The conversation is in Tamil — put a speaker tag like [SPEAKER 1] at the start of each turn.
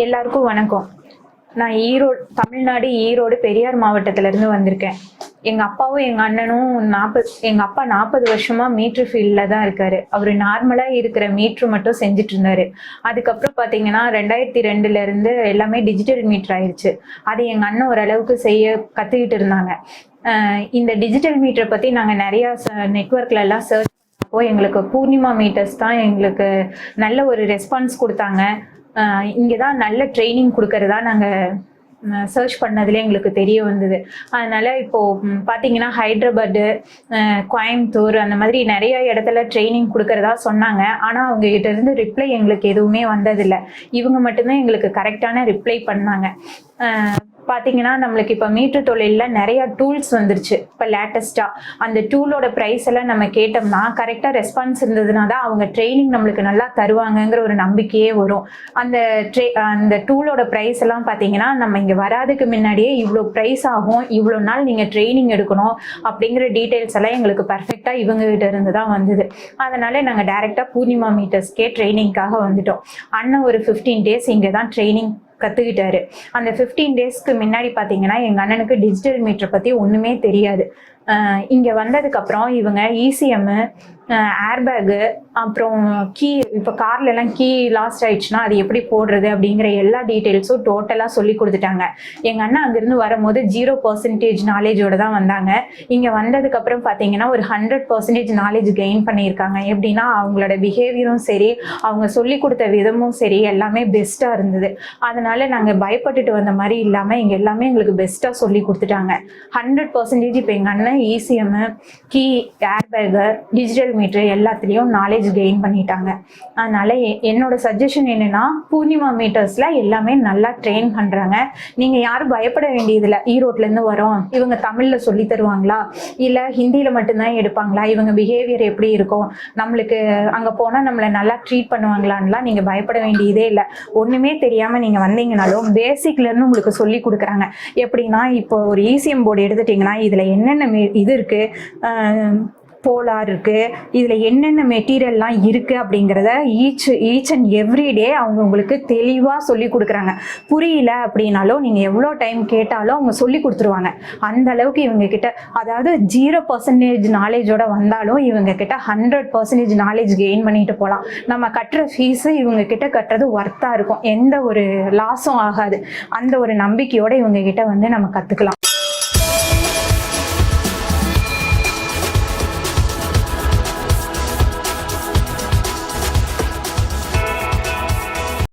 [SPEAKER 1] எல்லாருக்கும் வணக்கம். நான் தமிழ்நாடு ஈரோடு பெரியார் மாவட்டத்திலேருந்து வந்திருக்கேன். எங்கள் அப்பாவும் எங்கள் அண்ணனும் எங்கள் அப்பா 40 வருஷமா மீட்ரு ஃபீல்டில் தான் இருக்காரு. அவர் நார்மலாக இருக்கிற மீட்ரு மட்டும் செஞ்சுட்டு இருந்தாரு. அதுக்கப்புறம் பார்த்தீங்கன்னா 2002 எல்லாமே டிஜிட்டல் மீட்ரு ஆயிடுச்சு. அது எங்கள் அண்ணன் ஓரளவுக்கு செய்ய கற்றுக்கிட்டு இருந்தாங்க. இந்த டிஜிட்டல் மீட்டரை பற்றி நாங்கள் நிறையா நெட்வொர்க்ல எல்லாம் சர்ச் பண்ணப்போ எங்களுக்கு பூர்ணிமா மீட்டர்ஸ் தான் எங்களுக்கு நல்ல ஒரு ரெஸ்பான்ஸ் கொடுத்தாங்க. இங்கே தான் நல்ல ட்ரைனிங் கொடுக்கறதா நாங்கள் சர்ச் பண்ணதுல எங்களுக்கு தெரிய வந்தது. அதனால இப்போது பார்த்தீங்கன்னா ஹைதராபாடு, கோயம்புத்தூர் அந்த மாதிரி நிறைய இடத்துல ட்ரைனிங் கொடுக்கறதா சொன்னாங்க. ஆனால் அவங்ககிட்ட இருந்து ரிப்ளை எங்களுக்கு எதுவுமே வந்ததில்லை. இவங்க மட்டும்தான் எங்களுக்கு கரெக்டான ரிப்ளை பண்ணாங்க. பார்த்தீங்கன்னா நம்மளுக்கு இப்போ மீட்ரு தொழிலில் நிறையா டூல்ஸ் வந்துருச்சு. இப்போ லேட்டஸ்ட்டாக அந்த டூலோட ப்ரைஸ் எல்லாம் நம்ம கேட்டோம்னா கரெக்டாக ரெஸ்பான்ஸ் இருந்ததுனா தான் அவங்க ட்ரைனிங் நம்மளுக்கு நல்லா தருவாங்கங்கிற ஒரு நம்பிக்கையே வரும். அந்த டூலோட ப்ரைஸ் எல்லாம் பார்த்தீங்கன்னா நம்ம இங்கே வராதுக்கு முன்னாடியே இவ்வளோ ப்ரைஸ் ஆகும், இவ்வளோ நாள் நீங்கள் ட்ரைனிங் எடுக்கணும் அப்படிங்கிற டீட்டெயில்ஸ் எல்லாம் எங்களுக்கு பர்ஃபெக்டாக இவங்ககிட்ட இருந்து தான் வந்தது. அதனால நாங்கள் டைரெக்டாக பூர்ணிமா மீட்டர்ஸ்க்கே ட்ரைனிங்காக வந்துட்டோம். அண்ணன் ஒரு 15 days இங்கே தான் ட்ரைனிங் கற்றுக்கிட்டாரு. அந்த 15 daysக்கு முன்னாடி பார்த்தீங்கன்னா எங்கள் அண்ணனுக்கு டிஜிட்டல் மீட்டரை பற்றி ஒன்றுமே தெரியாது. இங்கே வந்ததுக்கப்புறம் இவங்க ECM, ஏர்பேகு, அப்புறம் கீ, இப்போ கார்லெலாம் கீ லாஸ்ட் ஆயிடுச்சுன்னா அது எப்படி போடுறது அப்படிங்கிற எல்லா டீட்டெயில்ஸும் டோட்டலாக சொல்லி கொடுத்துட்டாங்க. எங்கள் அண்ணன் அங்கேருந்து வரும்போது 0% நாலேஜோடு தான் வந்தாங்க. இங்கே வந்ததுக்கப்புறம் பார்த்தீங்கன்னா ஒரு 100% நாலேஜ் கெயின் பண்ணியிருக்காங்க. எப்படின்னா அவங்களோட பிஹேவியரும் சரி, அவங்க சொல்லி கொடுத்த விதமும் சரி, எல்லாமே பெஸ்ட்டாக இருந்தது. அதனால நாங்கள் பயப்பட்டுட்டு வந்த மாதிரி இல்லாமல் இங்கே எல்லாமே எங்களுக்கு பெஸ்ட்டாக சொல்லி கொடுத்துட்டாங்க. 100% இப்போ எங்கள் அண்ணன் ECM, கீ, ஏர்பேகு, டிஜிட்டல் மீட்ரு எல்லாத்துலேயும் நாலேஜ் கெயின் பண்ணிட்டாங்க. அதனால என்னோட சஜஷன் என்னன்னா, பூர்ணிமா மீட்டர்ஸ்ல எல்லாமே நல்லா ட்ரெயின் பண்றாங்க. நீங்க யாரும் பயப்பட வேண்டியதில்லை. ஈரோட்லேருந்து வரோம், இவங்க தமிழ்ல சொல்லி தருவாங்களா இல்லை ஹிந்தியில மட்டும்தான் எடுப்பாங்களா, இவங்க பிஹேவியர் எப்படி இருக்கும், நம்மளுக்கு அங்கே போனால் நம்மளை நல்லா ட்ரீட் பண்ணுவாங்களான்லாம் நீங்கள் பயப்பட வேண்டியதே இல்லை. ஒன்றுமே தெரியாமல் நீங்கள் வந்தீங்கனாலும் பேசிக்லேருந்து உங்களுக்கு சொல்லி கொடுக்குறாங்க. எப்படின்னா இப்போ ஒரு ECM போர்டு எடுத்துட்டிங்கன்னா இதில் என்னென்ன இது இருக்குது, போலார் இருக்குது, இதில் என்னென்ன மெட்டீரியல்லாம் இருக்குது அப்படிங்கிறத ஈச் அண்ட் எவ்ரி டே அவங்க உங்களுக்கு தெளிவாக சொல்லி கொடுக்குறாங்க. புரியல அப்படின்னாலும் நீங்கள் எவ்வளோ டைம் கேட்டாலும் அவங்க சொல்லி கொடுத்துருவாங்க. அந்த அளவுக்கு இவங்க கிட்ட, அதாவது 0% நாலேஜோட வந்தாலும் இவங்க கிட்ட 100% நாலேஜ் கெயின் பண்ணிட்டு போகலாம். நம்ம கட்டுற ஃபீஸு இவங்க கிட்ட கட்டுறது ஒர்த்தாக இருக்கும், எந்த ஒரு லாஸும் ஆகாது. அந்த ஒரு நம்பிக்கையோடு இவங்க கிட்ட வந்து நம்ம கற்றுக்கலாம்.